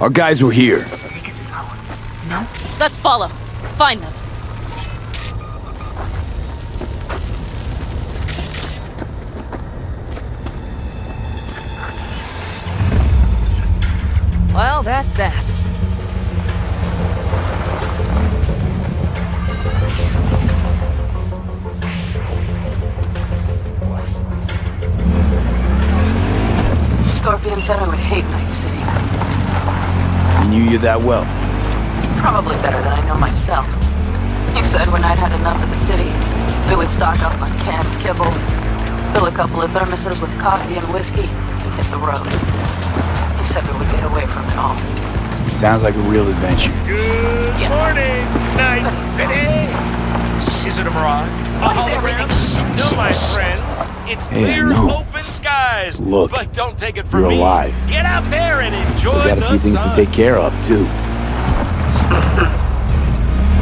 Our guys were here. Take it slow. No? Let's follow. Find them. Well, that's that. Scorpion said I would hate Night City. He knew you that well. Probably better than I know myself. He said when I'd had enough of the city, we would stock up on canned kibble, fill a couple of thermoses with coffee and whiskey, and hit the road. He said we would get away from it all. Sounds like a real adventure. Good morning, Night City! Is it a mirage? Why is everything shit, No, shit, my shit? friends. It's Hey, I clear know. open skies. Look, but don't take it from you're me. alive. Get out there and enjoy We got a the few things sun. to take care of, too.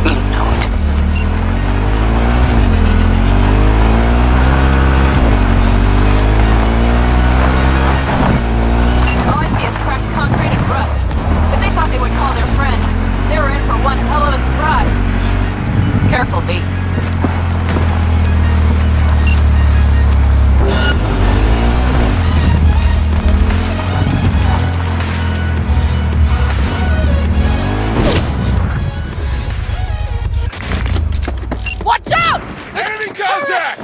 You know it. All I see is cracked concrete and rust. But they thought they would call their friends. They were in for one hell of a surprise. Careful, B. Watch out! Enemy contact!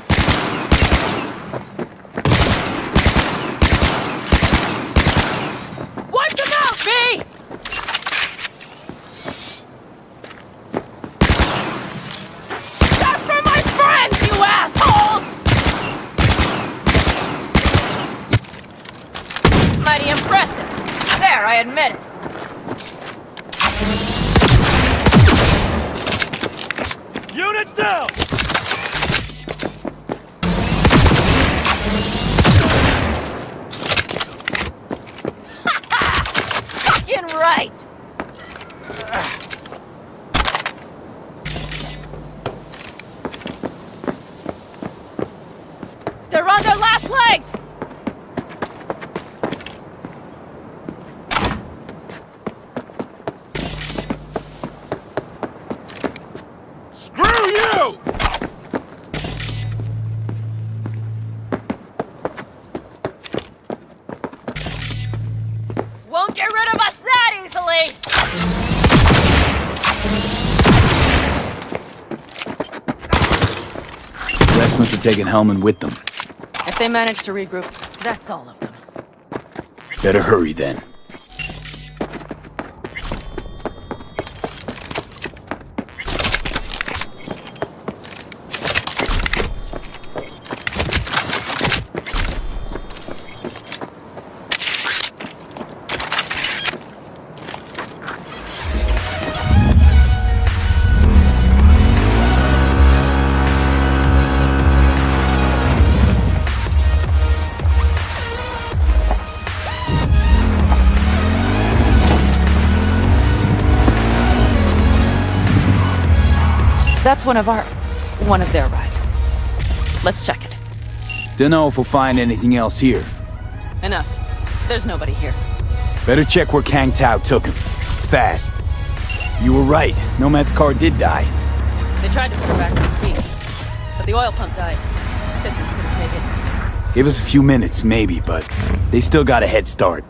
Wipe them out, B! That's for my friends, you assholes! Mighty impressive. There, I admit it. Units down! Fucking right! They're on their last legs! Screw you! Won't get rid of us that easily! The rest must have taken Hellman with them. If they manage to regroup, that's all of them. Better hurry, then. That's one of their rides. Let's check it. Dunno if we'll find anything else here. Enough. There's nobody here. Better check where Kang Tao took him. Fast. You were right. Nomad's car did die. They tried to put her back on her feet, but the oil pump died. Pistons couldn't take it. Give us a few minutes, maybe, but they still got a head start.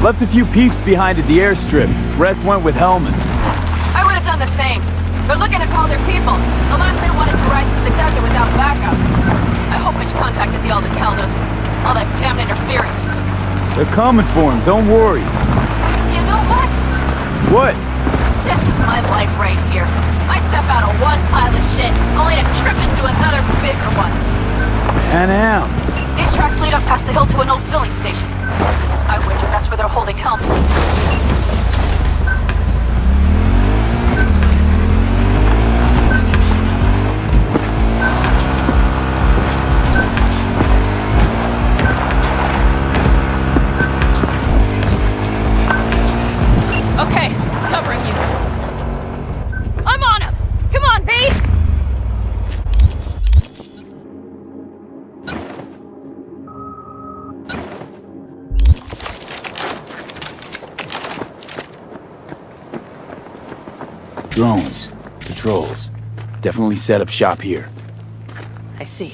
Left a few peeps behind at the airstrip. Rest went with Hellman. I would have done the same. They're looking to call their people. The last they want is to ride through the desert without backup. I hope Mitch contacted the Aldecaldos. All that damn interference. They're coming for him, don't worry. You know what? What? This is my life right here. I step out of one pile of shit, only to trip into another bigger one. And am. These tracks lead up past the hill to an old filling station. I wager that's where they're holding Helm. Okay, covering you. I'm on him! Come on, V! Drones, patrols. Definitely set up shop here. I see.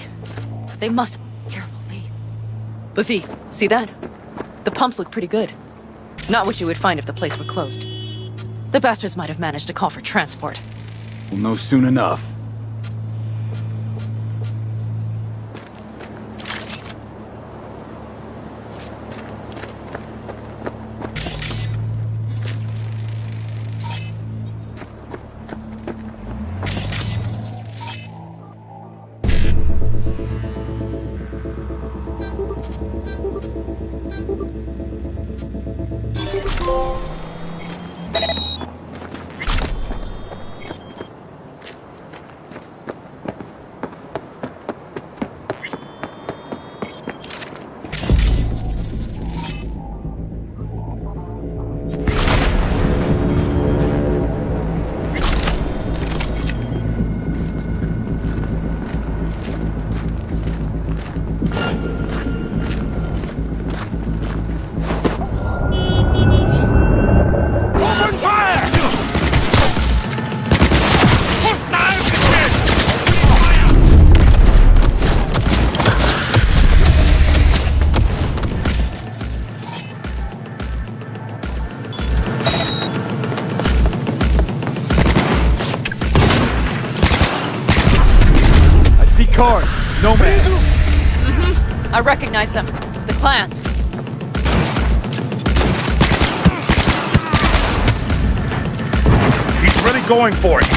They must have been careful, V. But V, see that? The pumps look pretty good. Not what you would find if the place were closed. The bastards might have managed to call for transport. We'll know soon enough. Cars, nomads. I recognize them. The clans. He's really going for it.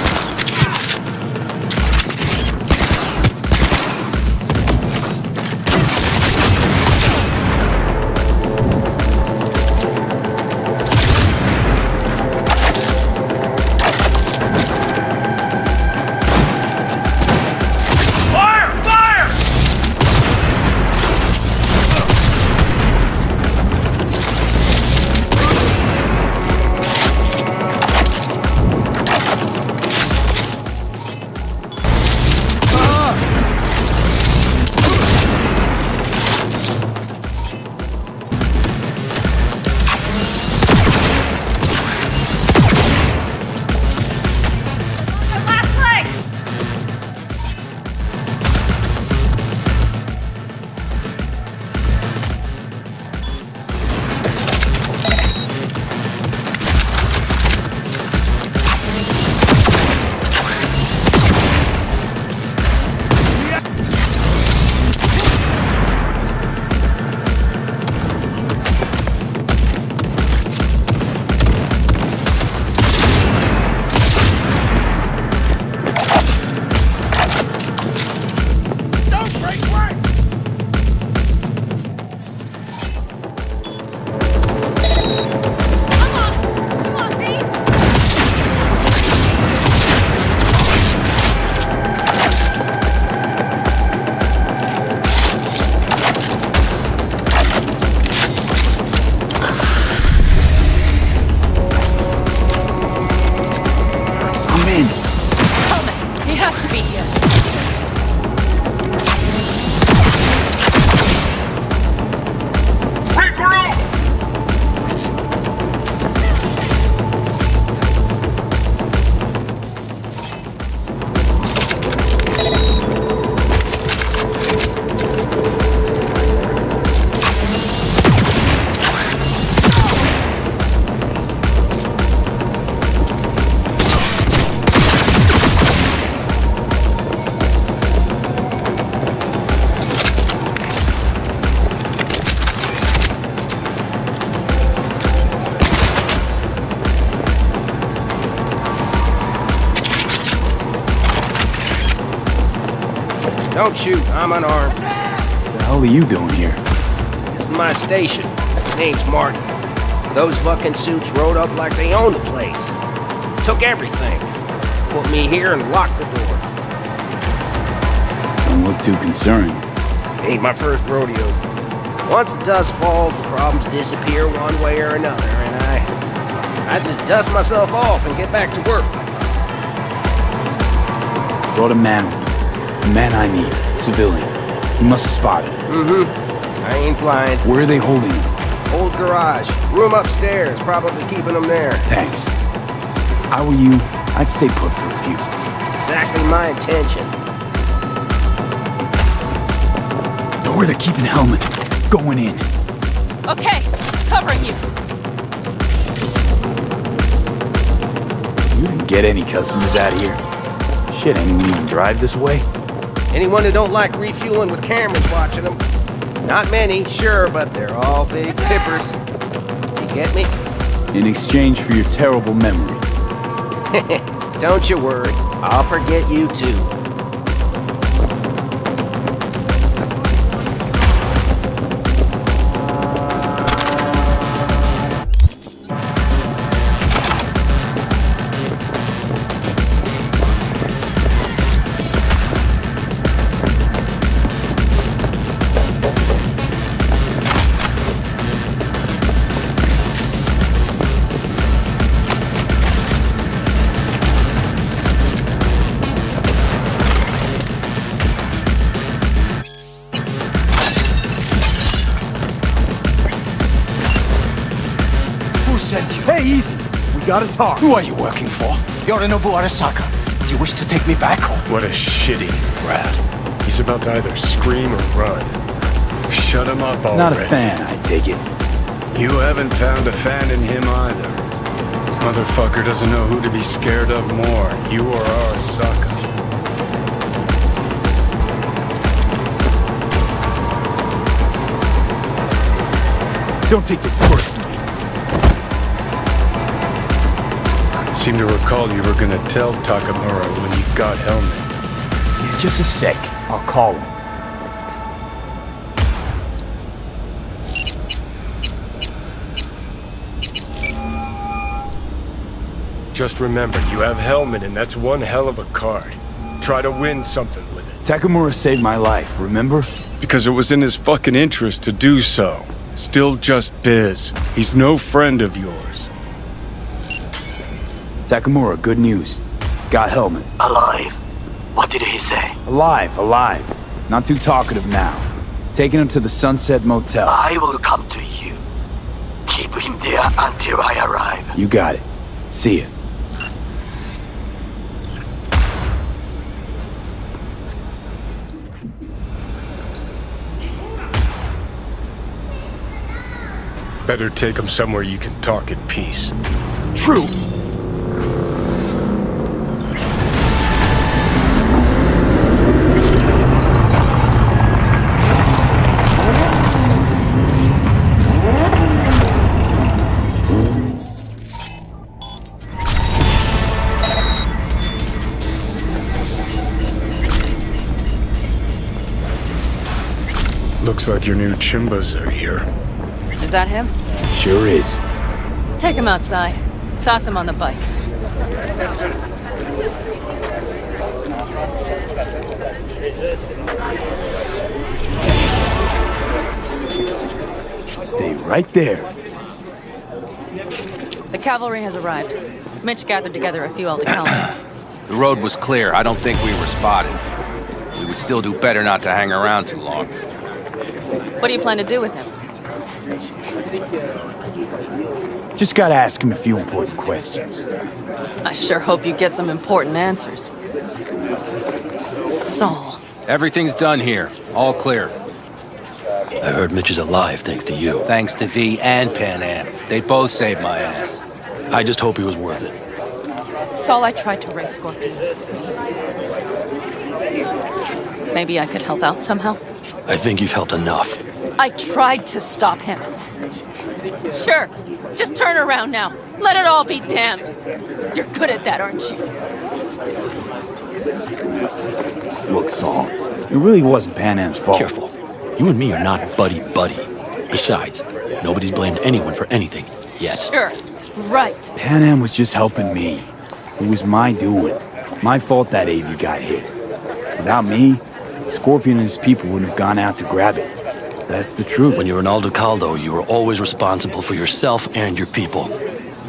Don't shoot, I'm unarmed. What the hell are you doing here? This is my station. Name's Martin. Those fucking suits rode up like they owned the place. Took everything. Put me here and locked the door. Don't look too concerned. Ain't my first rodeo. Once the dust falls, the problems disappear one way or another, and I just dust myself off and get back to work. Brought a man with him. The man I need. Civilian. He must have spotted him. I ain't blind. Where are they holding him? Old garage. Room upstairs. Probably keeping him there. Thanks. How are you? I'd stay put for a few. Exactly my intention. Know where they're keeping Hellman. Going in. Okay, covering you. You can get any customers out of here. Shit, anyone even drive this way? Anyone who don't like refueling with cameras watching them. Not many, sure, but they're all big tippers. You get me? In exchange for your terrible memory. Don't you worry. I'll forget you too. Hey, easy. We gotta talk. Who are you working for? Yorinobu Arasaka. Do you wish to take me back home? What a shitty rat. He's about to either scream or run. Shut him up already. Not a fan, I take it. You haven't found a fan in him either. Motherfucker doesn't know who to be scared of more, you or Arasaka. Don't take this personally. Seem to recall you were gonna tell Takamura when you got Hellman. Yeah, just a sec. I'll call him. Just remember, you have Hellman and that's one hell of a card. Try to win something with it. Takamura saved my life, remember? Because it was in his fucking interest to do so. Still just biz. He's no friend of yours. Takamura, good news. Got Hellman. Alive. What did he say? Alive, alive. Not too talkative now. Taking him to the Sunset Motel. I will come to you. Keep him there until I arrive. You got it. See ya. Better take him somewhere you can talk in peace. True. Looks like your new Chimbas are here. Is that him? Sure is. Take him outside. Toss him on the bike. Stay right there. The cavalry has arrived. Mitch gathered together a few Aldecalans. The road was clear. I don't think we were spotted. We would still do better not to hang around too long. What do you plan to do with him? Just gotta ask him a few important questions. I sure hope you get some important answers. Saul. Everything's done here. All clear. I heard Mitch is alive thanks to you. Thanks to V and Pan Am. They both saved my ass. I just hope he was worth it. Saul, I tried to raise Scorpion. Maybe I could help out somehow? I think you've helped enough. I tried to stop him. Sure, just turn around now. Let it all be damned. You're good at that, aren't you? Look, Saul, it really wasn't Pan Am's fault. Careful. You and me are not buddy-buddy. Besides, nobody's blamed anyone for anything, yet. Sure, right. Pan Am was just helping me. It was my doing. My fault that AV got hit. Without me, Scorpion and his people wouldn't have gone out to grab it. That's the truth. When you're an Aldecaldo, you were always responsible for yourself and your people.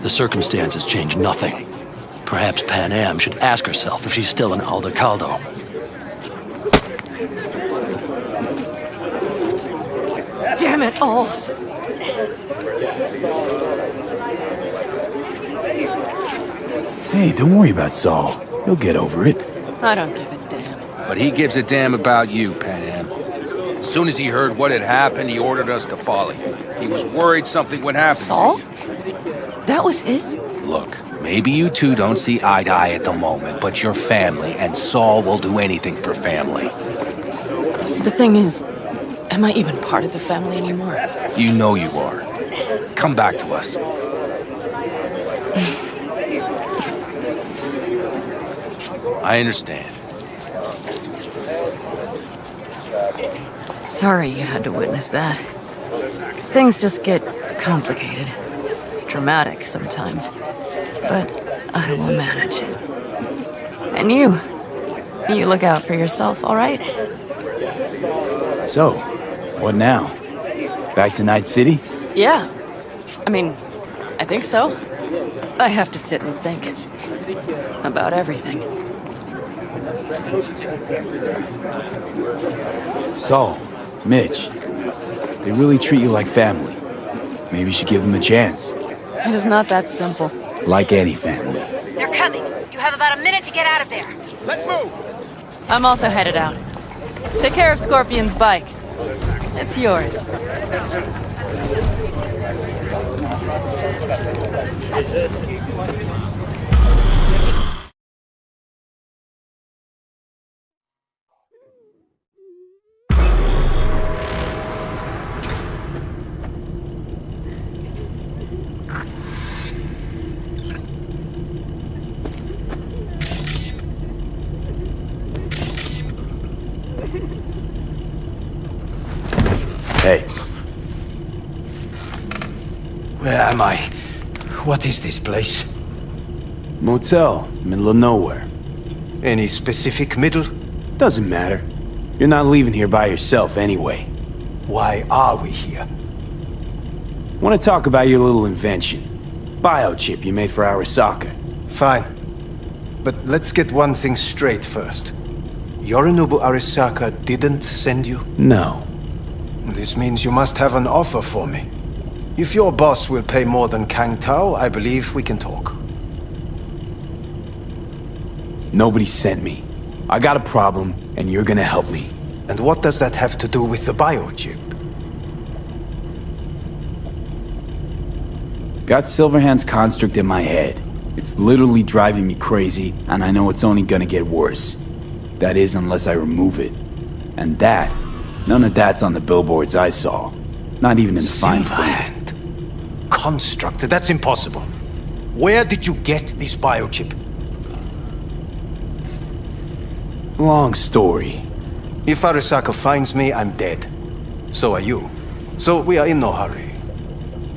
The circumstances change nothing. Perhaps Pan Am should ask herself if she's still an Aldecaldo. Damn it all. Hey, Hey, don't worry about Saul. He'll get over it. I don't give a damn. But he gives a damn about you, Pan. As soon as he heard what had happened, he ordered us to follow you. He was worried something would happen. Saul? That was his? Look, maybe you two don't see eye to eye at the moment, but you're family, and Saul will do anything for family. The thing is, am I even part of the family anymore? You know you are. Come back to us. I understand. Sorry you had to witness that. Things just get complicated. Dramatic sometimes. But I will manage. And you look out for yourself, all right? So, what now? Back to Night City? Yeah. I mean, I think so. I have to sit and think. About everything. Saul, Mitch, they really treat you like family. Maybe you should give them a chance. It is not that simple. Like any family. They're coming. You have about a minute to get out of there. Let's move! I'm also headed out. Take care of Scorpion's bike. It's yours. Hey. Where am I? What is this place? Motel, middle of nowhere. Any specific middle? Doesn't matter. You're not leaving here by yourself anyway. Why are we here? Want to talk about your little invention. Biochip you made for Arasaka. Fine. But let's get one thing straight first. Yorinobu Arasaka didn't send you? No. This means you must have an offer for me. If your boss will pay more than Kang Tao, I believe we can talk. Nobody sent me. I got a problem, and you're gonna help me. And what does that have to do with the biochip? Got Silverhand's construct in my head. It's literally driving me crazy, and I know it's only gonna get worse. That is, unless I remove it. And that, none of that's on the billboards I saw. Not even in the fine print. Construct? That's impossible. Where did you get this biochip? Long story. If Arasaka finds me, I'm dead. So are you. So we are in no hurry.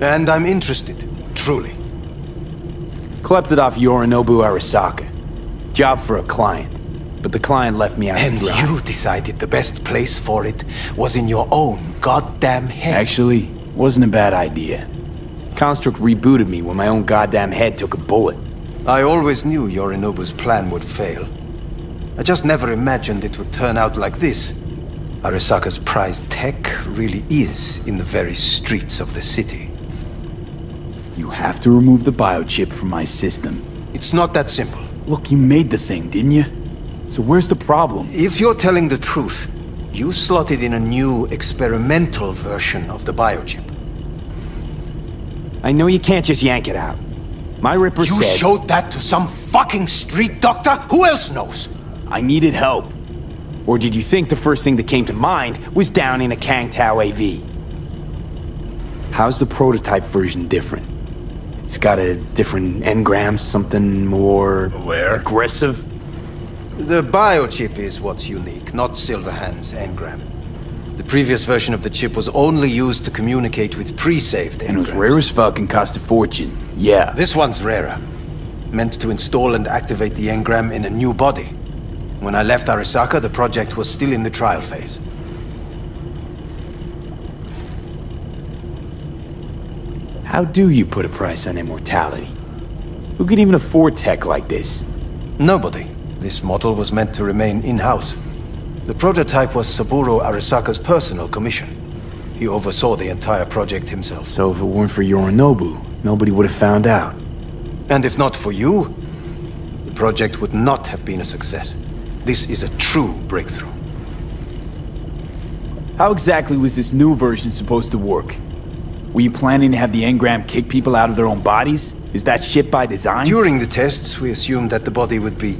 And I'm interested, truly. Klept it off Yorinobu Arasaka. Job for a client. But the client left me out And to dry. you decided the best place for it was in your own goddamn head. Actually, wasn't a bad idea. Construct rebooted me when my own goddamn head took a bullet. I always knew Yorinobu's plan would fail. I just never imagined it would turn out like this. Arasaka's prized tech really is in the very streets of the city. You have to remove the biochip from my system. It's not that simple. Look, you made the thing, didn't you? So where's the problem? If you're telling the truth, you slotted in a new experimental version of the biochip. I know you can't just yank it out. My Ripper You said... showed that to some fucking street doctor? Who else knows? I needed help. Or did you think the first thing that came to mind was down in a Kang Tao AV? How's the prototype version different? It's got a different engram, something more... aggressive? The biochip is what's unique, not Silverhand's engram. The previous version of the chip was only used to communicate with pre-saved engrams. And it was rare as fuck and cost a fortune. Yeah. This one's rarer. Meant to install and activate the engram in a new body. When I left Arasaka, the project was still in the trial phase. How do you put a price on immortality? Who could even afford tech like this? Nobody. This model was meant to remain in-house. The prototype was Saburo Arasaka's personal commission. He oversaw the entire project himself. So if it weren't for Yorinobu, nobody would have found out. And if not for you, project would not have been a success. This is a true breakthrough. How exactly was this new version supposed to work? Were you planning to have the engram kick people out of their own bodies? Is that shit by design? During the tests, we assumed that the body would be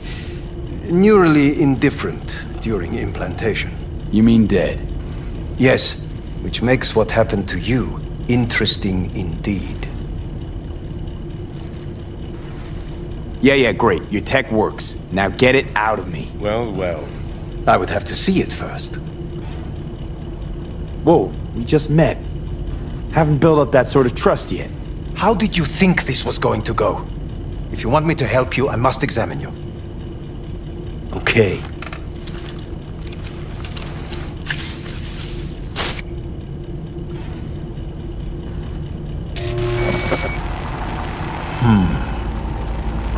neurally indifferent during implantation. You mean dead? Yes, which makes what happened to you interesting indeed. Yeah, great. Your tech works. Now get it out of me. Well, well. I would have to see it first. Whoa, we just met. Haven't built up that sort of trust yet. How did you think this was going to go? If you want me to help you, I must examine you. Okay.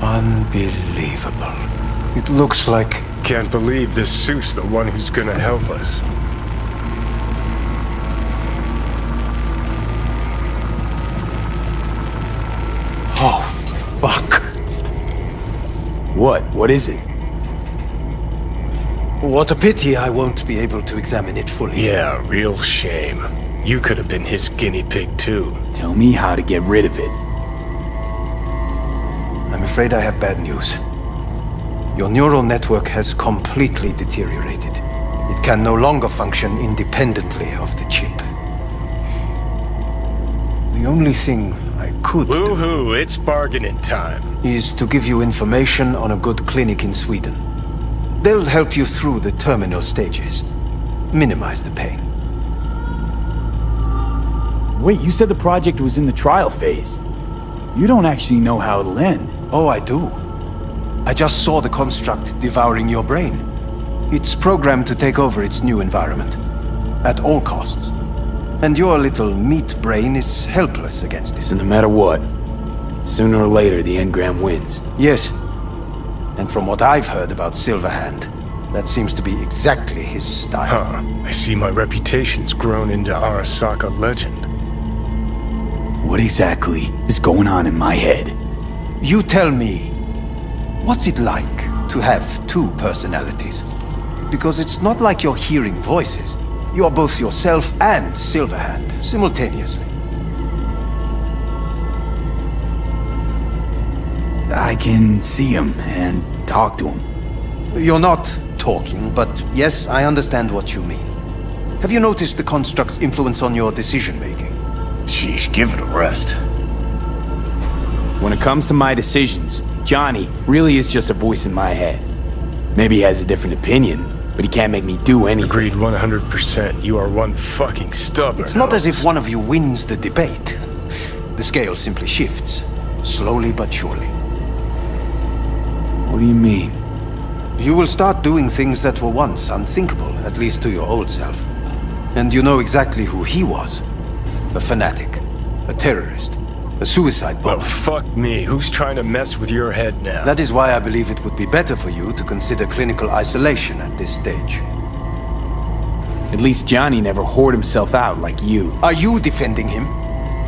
Unbelievable. It looks like... Can't believe this suit's the one who's gonna help us. Oh, fuck. What? What is it? What a pity I won't be able to examine it fully. Yeah, real shame. You could have been his guinea pig too. Tell me how to get rid of it. I'm afraid I have bad news. Your neural network has completely deteriorated. It can no longer function independently of the chip. The only thing I could do Woohoo, it's bargaining time. is to give you information on a good clinic in Sweden. They'll help you through the terminal stages. Minimize the pain. Wait, you said the project was in the trial phase. You don't actually know how it'll end. Oh, I do. I just saw the construct devouring your brain. It's programmed to take over its new environment. At all costs. And your little meat brain is helpless against this. So no matter what, sooner or later the engram wins. Yes. And from what I've heard about Silverhand, that seems to be exactly his style. Huh. I see my reputation's grown into Arasaka legend. What exactly is going on in my head? You tell me, what's it like to have two personalities? Because it's not like you're hearing voices. You are both yourself and Silverhand simultaneously. I can see him and talk to him. You're not talking, but yes, I understand what you mean. Have you noticed the construct's influence on your decision-making? Sheesh, give it a rest. When it comes to my decisions, Johnny really is just a voice in my head. Maybe he has a different opinion, but he can't make me do anything. Agreed 100%. You are one fucking stubborn. It's not as if one of you wins the debate. The scale simply shifts, slowly but surely. What do you mean? You will start doing things that were once unthinkable, at least to your old self. And you know exactly who he was. A fanatic, a terrorist, a suicide bomber. Well, fuck me. Who's trying to mess with your head now? That is why I believe it would be better for you to consider clinical isolation at this stage. At least Johnny never whored himself out like you. Are you defending him?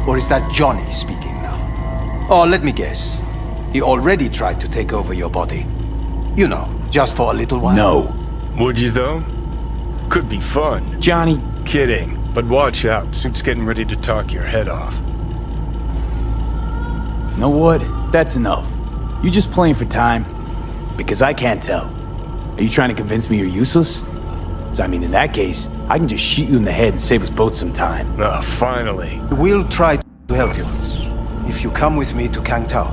Or is that Johnny speaking now? Oh, let me guess. He already tried to take over your body. You know, just for a little while. No. Would you, though? Could be fun. Johnny... Kidding. But watch out. Suit's getting ready to talk your head off. Know what? That's enough. You just playing for time? Because I can't tell. Are you trying to convince me you're useless? 'Cause I mean, in that case, I can just shoot you in the head and save us both some time. Ah, finally. We'll try to help you. If you come with me to Kangtao.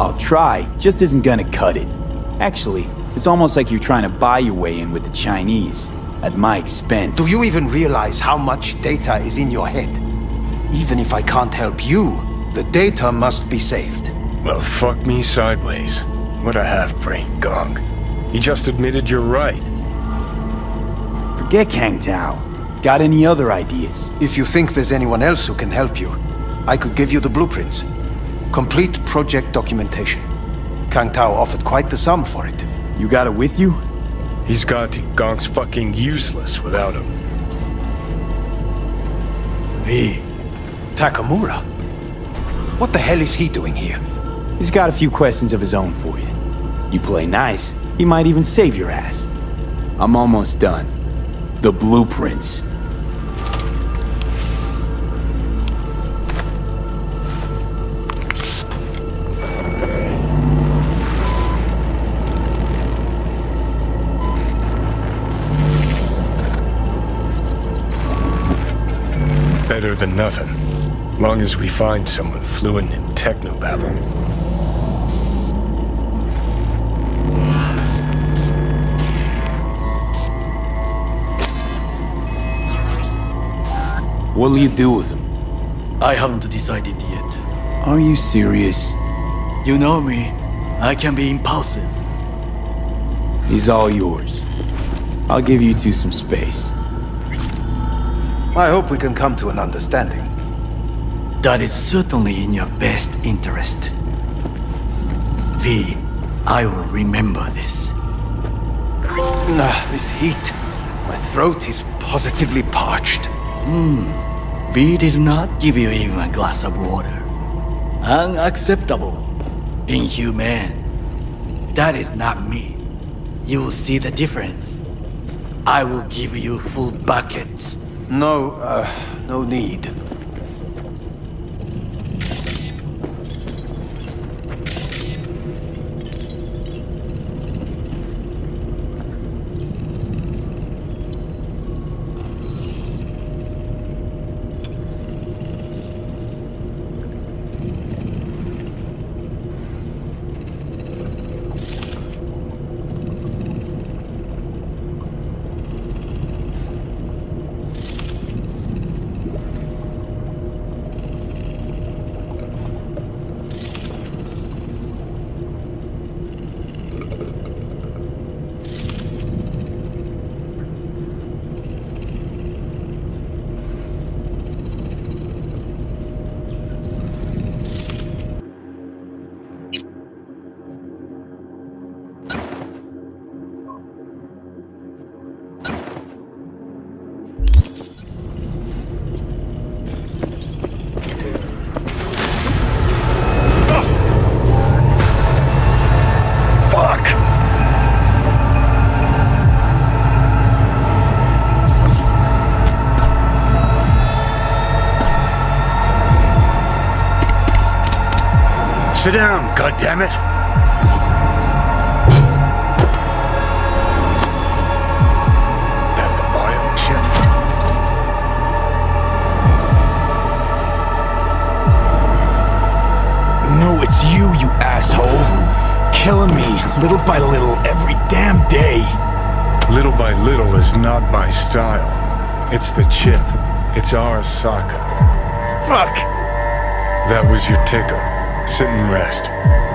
I'll try, just isn't gonna cut it. Actually, it's almost like you're trying to buy your way in with the Chinese, at my expense. Do you even realize how much data is in your head? Even if I can't help you, the data must be saved. Well, fuck me sideways. What a half-brained gong. He just admitted you're right. Forget Kangtao. Got any other ideas? If you think there's anyone else who can help you, I could give you the blueprints. Complete project documentation. Kangtao offered quite the sum for it. You got it with you? He's got to. Gong's fucking useless without him. Takamura? What the hell is he doing here? He's got a few questions of his own for you. You play nice, he might even save your ass. I'm almost done. The blueprints. Better than nothing. Long as we find someone fluent in technobabble. What'll you do with him? I haven't decided yet. Are you serious? You know me. I can be impulsive. He's all yours. I'll give you two some space. I hope we can come to an understanding. That is certainly in your best interest. V, I will remember this. This heat. My throat is positively parched. V did not give you even a glass of water. Unacceptable. Inhumane. That is not me. You will see the difference. I will give you full buckets. No need. Sit down, goddammit! That the bio ship? No, it's you asshole. Killing me, little by little, every damn day. Little by little is not my style. It's the chip. It's Arasaka. Fuck! That was your ticker. Sit and rest.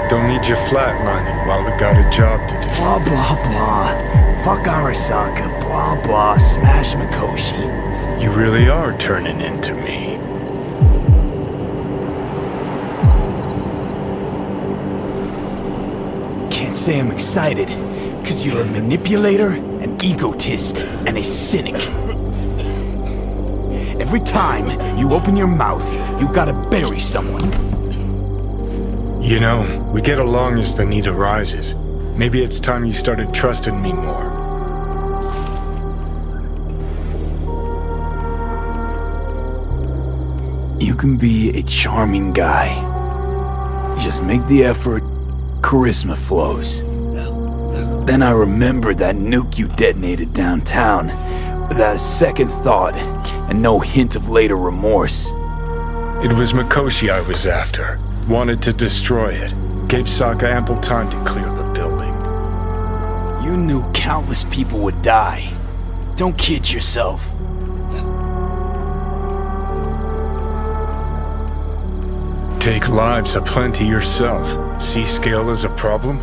Don't need you flatlining while we got a job to do. Blah, blah, blah. Fuck Arasaka, blah, blah, smash Mikoshi. You really are turning into me. Can't say I'm excited, because you're a manipulator, an egotist, and a cynic. Every time you open your mouth, you gotta bury someone. You know, we get along as the need arises. Maybe it's time you started trusting me more. You can be a charming guy. Just make the effort, charisma flows. Then I remembered that nuke you detonated downtown, without a second thought, and no hint of later remorse. It was Mikoshi I was after. Wanted to destroy it. Gave Sokka ample time to clear the building. You knew countless people would die. Don't kid yourself. Take lives aplenty yourself. See scale as a problem?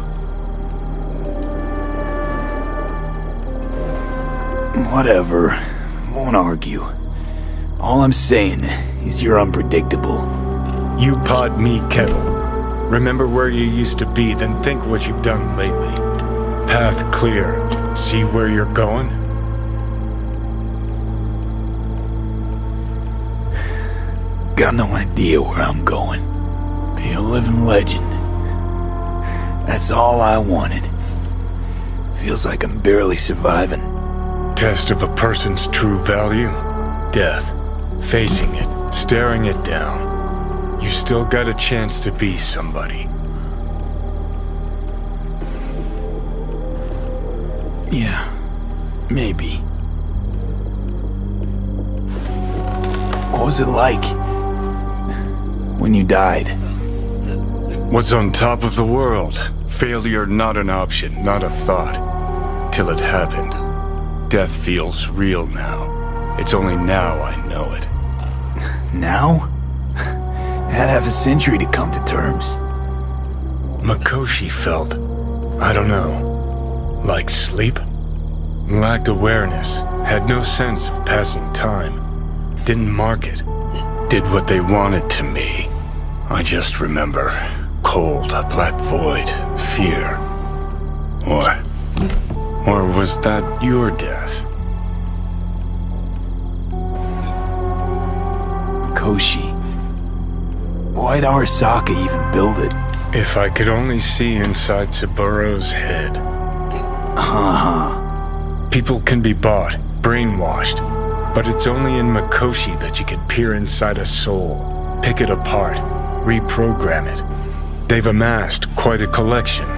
Whatever. Won't argue. All I'm saying is you're unpredictable. You pod me kettle. Remember where you used to be, then think what you've done lately. Path clear. See where you're going? Got no idea where I'm going. Be a living legend. That's all I wanted. Feels like I'm barely surviving. Test of a person's true value? Death. Facing it, staring it down. You still got a chance to be somebody. Yeah, maybe. What was it like when you died? Was on top of the world. Failure not an option, not a thought. Till it happened. Death feels real now. It's only now I know it. Now? I had half a century to come to terms. Mikoshi felt, I don't know, like sleep? Lacked awareness, had no sense of passing time. Didn't mark it. Did what they wanted to me. I just remember cold, a black void, fear. Or was that your death? Mikoshi. Why'd Arasaka even build it? If I could only see inside Saburo's head. People can be bought, brainwashed, but it's only in Mikoshi that you can peer inside a soul, pick it apart, reprogram it. They've amassed quite a collection.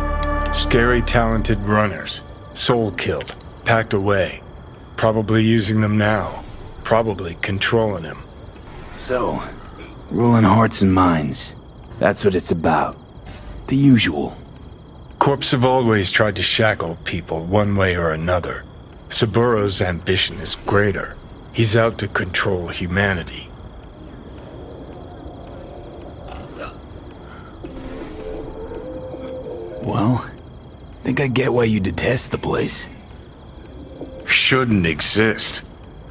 Scary, talented runners, soul-killed, packed away. Probably using them now, probably controlling him. So, ruling hearts and minds. That's what it's about. The usual. Corps have always tried to shackle people one way or another. Saburo's ambition is greater. He's out to control humanity. Well, think I get why you detest the place. Shouldn't exist.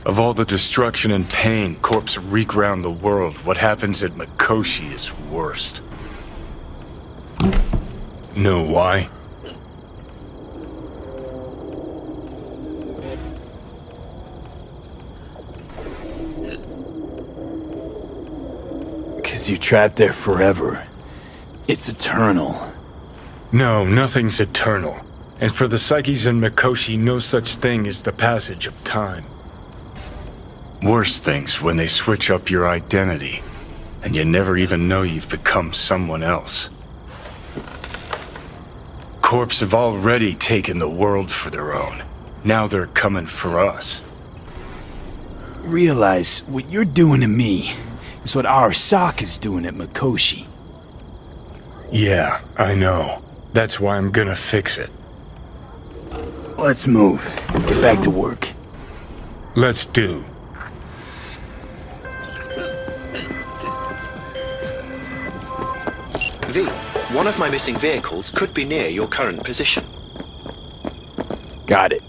Of all the destruction and pain corpse wreak round the world, what happens at Mikoshi is worst. Know why? Because you're trapped there forever. It's eternal. No, nothing's eternal. And for the psyches in Mikoshi, no such thing as the passage of time. Worse things when they switch up your identity, and you never even know you've become someone else. Corps have already taken the world for their own. Now they're coming for us. Realize what you're doing to me is what Arasaka's doing at Mikoshi. Yeah, I know. That's why I'm gonna fix it. Let's move. Get back to work. Let's do. V, one of my missing vehicles could be near your current position. Got it.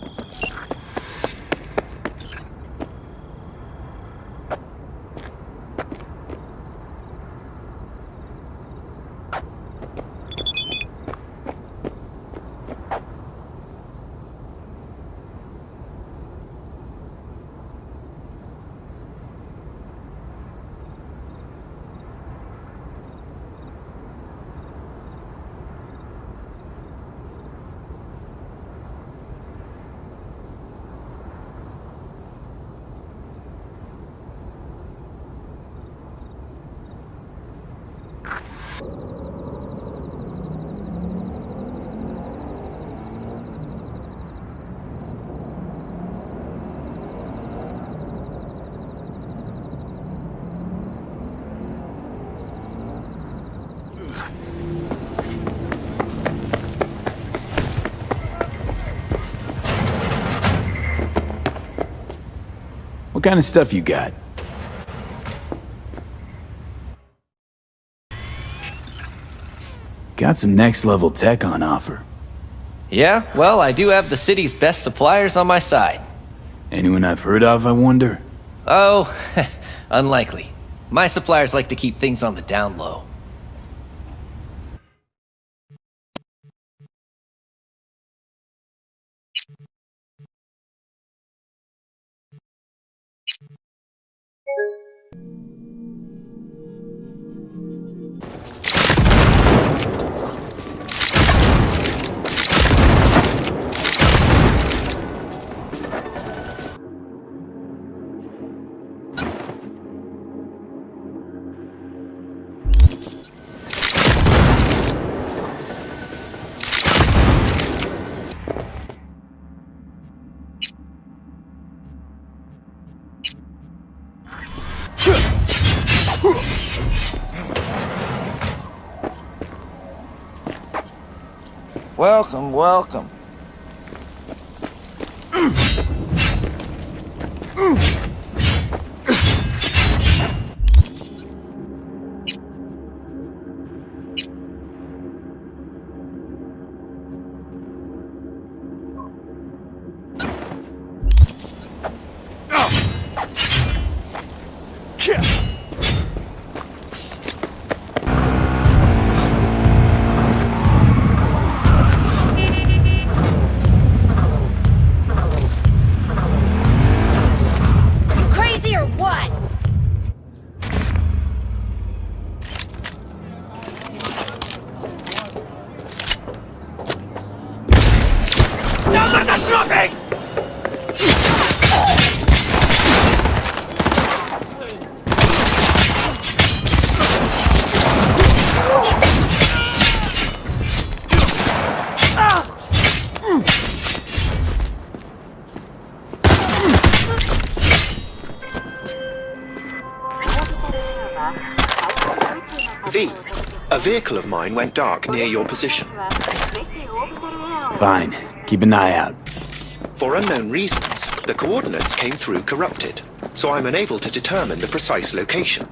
What kind of stuff you got? Got some next-level tech on offer. Yeah, well, I do have the city's best suppliers on my side. Anyone I've heard of, I wonder? Oh, unlikely. My suppliers like to keep things on the down low. Welcome, welcome. V, a vehicle of mine went dark near your position. Fine. Keep an eye out. For unknown reasons, the coordinates came through corrupted, so I'm unable to determine the precise location.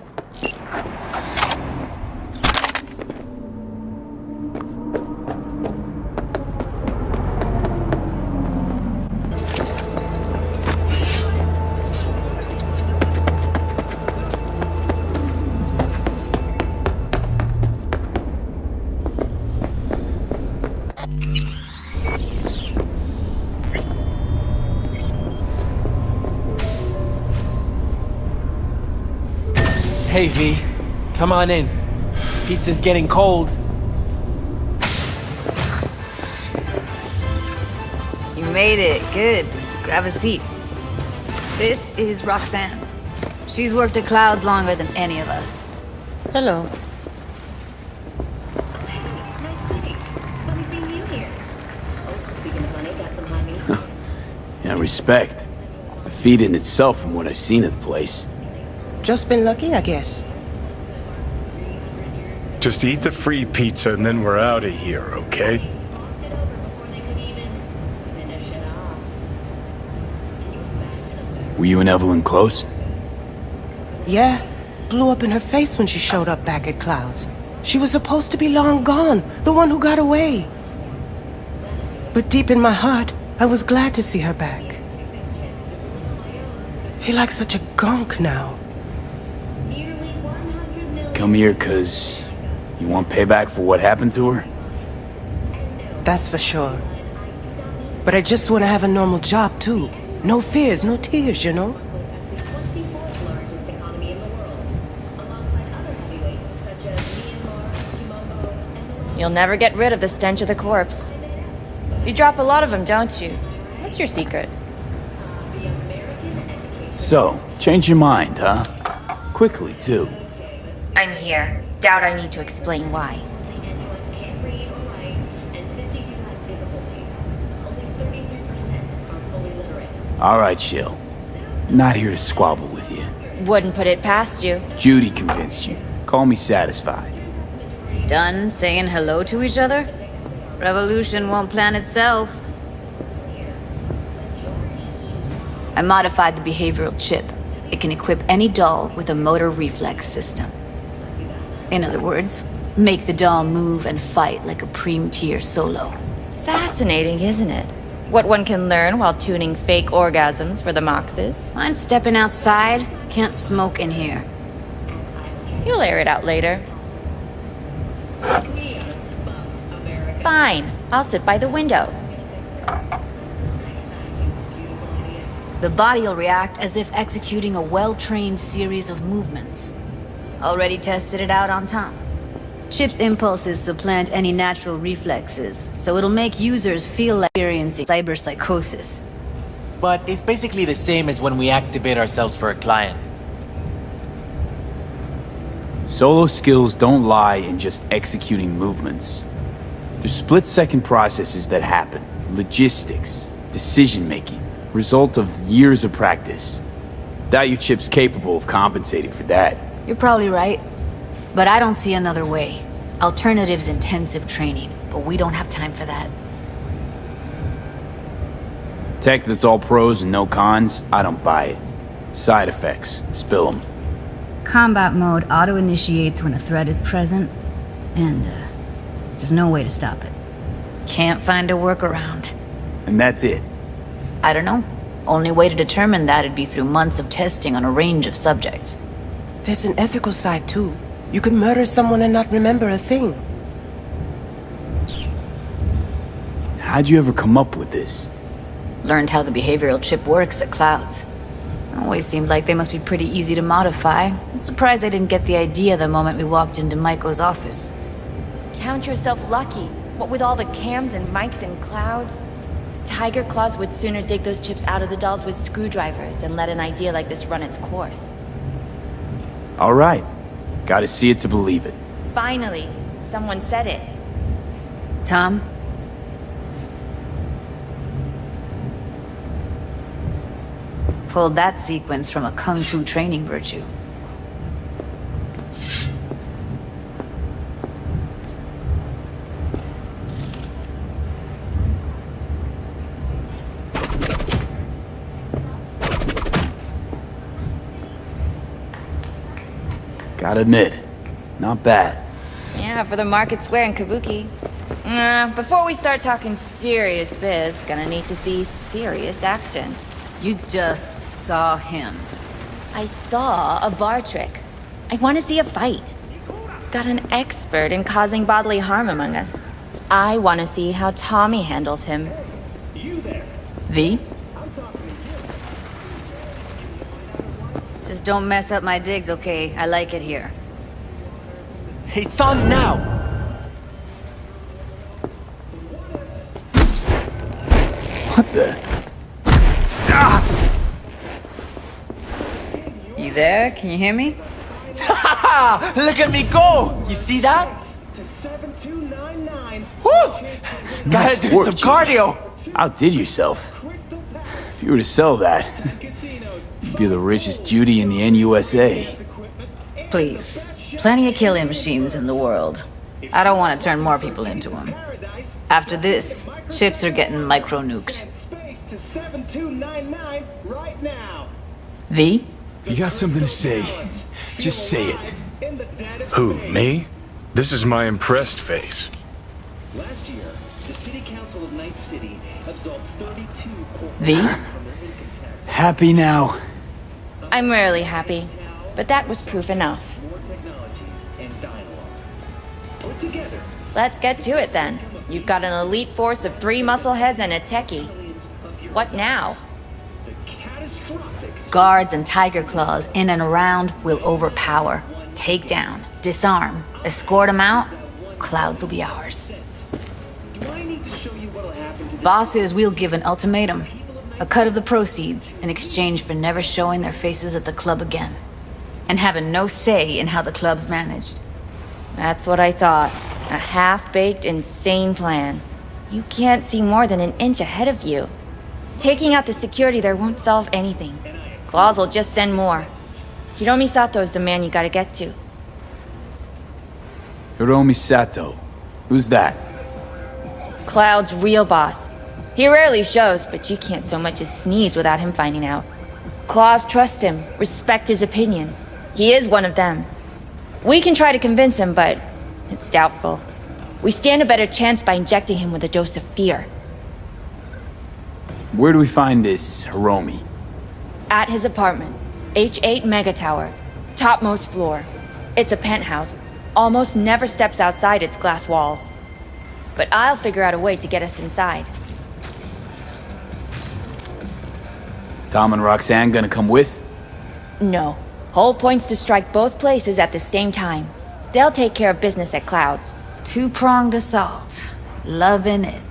Hey, V. Come on in. Pizza's getting cold. You made it. Good. Grab a seat. This is Roxanne. She's worked at Clouds longer than any of us. Hello. Yeah, respect. A feat in itself from what I've seen of the place. Just been lucky, I guess. Just eat the free pizza and then we're out of here, okay? Were you and Evelyn close? Yeah, blew up in her face when she showed up back at Clouds. She was supposed to be long gone, the one who got away. But deep in my heart, I was glad to see her back. Feel like such a gunk now. Come here, 'cause you want payback for what happened to her? That's for sure. But I just want to have a normal job, too. No fears, no tears, you know? You'll never get rid of the stench of the corpse. You drop a lot of them, don't you? What's your secret? So, change your mind, huh? Quickly, too. I'm here. Doubt I need to explain why. All right, Shill. Not here to squabble with you. Wouldn't put it past you. Judy convinced you. Call me satisfied. Done saying hello to each other? Revolution won't plan itself. I modified the behavioral chip. It can equip any doll with a motor reflex system. In other words, make the doll move and fight like a Preem-tier solo. Fascinating, isn't it? What one can learn while tuning fake orgasms for the Moxes. Mind stepping outside? Can't smoke in here. You'll air it out later. Fine, I'll sit by the window. The body'll react as if executing a well-trained series of movements. Already tested it out on Tom. Chip's impulses supplant any natural reflexes, so it'll make users feel like experiencing cyberpsychosis. But it's basically the same as when we activate ourselves for a client. Solo skills don't lie in just executing movements. There's split-second processes that happen. Logistics, decision-making, result of years of practice. Doubt your chip's capable of compensating for that. You're probably right, but I don't see another way. Alternatives intensive training, but we don't have time for that. Tech that's all pros and no cons, I don't buy it. Side effects, spill them. Combat mode auto-initiates when a threat is present, and there's no way to stop it. Can't find a workaround. And that's it. I don't know. Only way to determine that'd be through months of testing on a range of subjects. There's an ethical side too. You could murder someone and not remember a thing. How'd you ever come up with this? Learned how the behavioral chip works at Clouds. Always seemed like they must be pretty easy to modify. I'm surprised I didn't get the idea the moment we walked into Maiko's office. Count yourself lucky. What with all the cams and mics and clouds? Tiger Claws would sooner dig those chips out of the dolls with screwdrivers than let an idea like this run its course. All right. Gotta see it to believe it. Finally, someone said it. Tom? Pulled that sequence from a kung fu training virtue. Gotta admit, not bad. Yeah, for the Market Square in Kabuki. Before we start talking serious biz, gonna need to see serious action. You just saw him. I saw a bar trick. I want to see a fight. Got an expert in causing bodily harm among us. I want to see how Tommy handles him. V? Just don't mess up my digs, okay? I like it here. It's on now! What the? You there? Can you hear me? Look at me go! You see that? Woo! Gotta do some cardio! Outdid yourself. If you were to sell that, you'd be the richest Judy in the NUSA. Please. Plenty of killing machines in the world. I don't want to turn more people into them. After this, chips are getting micro-nuked. V? You got something to say? Just say it. Who, me? This is my impressed face. Last year, the City Council of Night City absolved 32 V? Happy now? I'm rarely happy, but that was proof enough. Let's get to it then. You've got an elite force of 3 muscleheads and a techie. What now? Guards and Tiger Claws in and around will overpower, take down, disarm, escort them out. Clouds will be ours. Bosses, we'll give an ultimatum. A cut of the proceeds in exchange for never showing their faces at the club again. And having no say in how the club's managed. That's what I thought. A half-baked, insane plan. You can't see more than an inch ahead of you. Taking out the security there won't solve anything. Claws will just send more. Hiromi Sato is the man you gotta get to. Hiromi Sato. Who's that? Cloud's real boss. He rarely shows, but you can't so much as sneeze without him finding out. Claws trust him, respect his opinion. He is one of them. We can try to convince him, but it's doubtful. We stand a better chance by injecting him with a dose of fear. Where do we find this Hiromi? At his apartment, H8 Mega Tower, topmost floor. It's a penthouse, almost never steps outside its glass walls. But I'll figure out a way to get us inside. Tom and Roxanne gonna come with? No. Whole point's to strike both places at the same time. They'll take care of business at Clouds. Two-pronged assault. Loving it.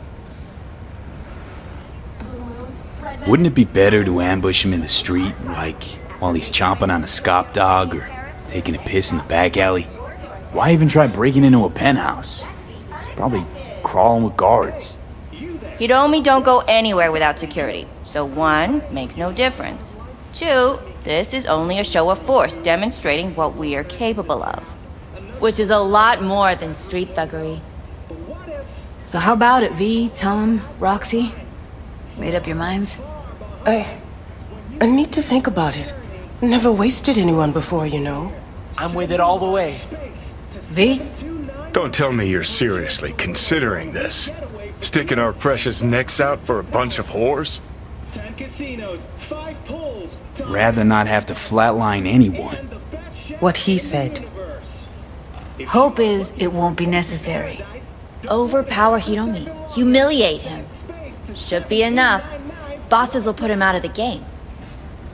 Wouldn't it be better to ambush him in the street, like while he's chomping on a scop dog or taking a piss in the back alley? Why even try breaking into a penthouse? He's probably crawling with guards. Hiromi don't go anywhere without security. So 1, makes no difference. 2, this is only a show of force demonstrating what we are capable of. Which is a lot more than street thuggery. So how about it, V, Tom, Roxy? Made up your minds? I need to think about it. Never wasted anyone before, you know. I'm with it all the way. V? Don't tell me you're seriously considering this. Sticking our precious necks out for a bunch of whores? 10 casinos, 5 pools. Rather not have to flatline anyone. What he said. Hope is it won't be necessary. Overpower Hiromi. Humiliate him. Should be enough. Bosses will put him out of the game.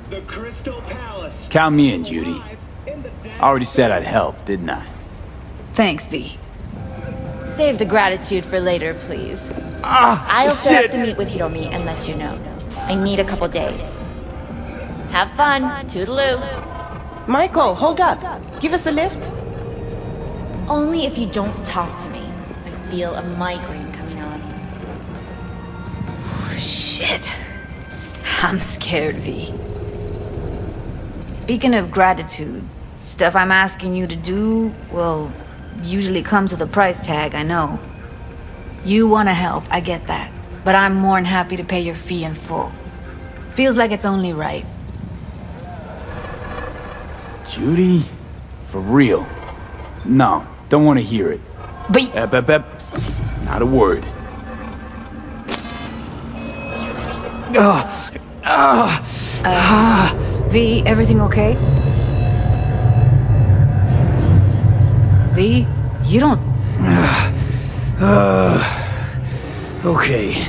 The Crystal Palace. Count me in, Judy. I already said I'd help, didn't I? Thanks, V. Save the gratitude for later, please. I'll set up the meet with Hiromi and let you know. I need a couple days. Have fun. Toodaloo. Michael, hold up. Give us a lift. Only if you don't talk to me. I feel a migraine coming on. Shit. I'm scared, V. Speaking of gratitude, stuff I'm asking you to do, well, usually comes with a price tag, I know. You want to help, I get that. But I'm more than happy to pay your fee in full. Feels like it's only right. Judy? For real? No, don't want to hear it. But... Not a word. V, everything okay? V, you don't... Okay.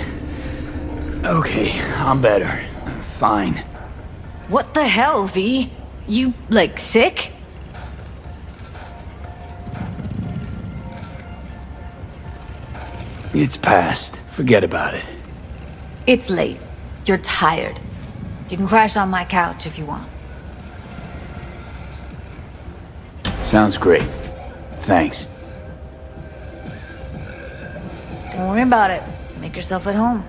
Okay, I'm better. Fine. What the hell, V? You, like, sick? It's past. Forget about it. It's late. You're tired. You can crash on my couch if you want. Sounds great. Thanks. Don't worry about it. Make yourself at home.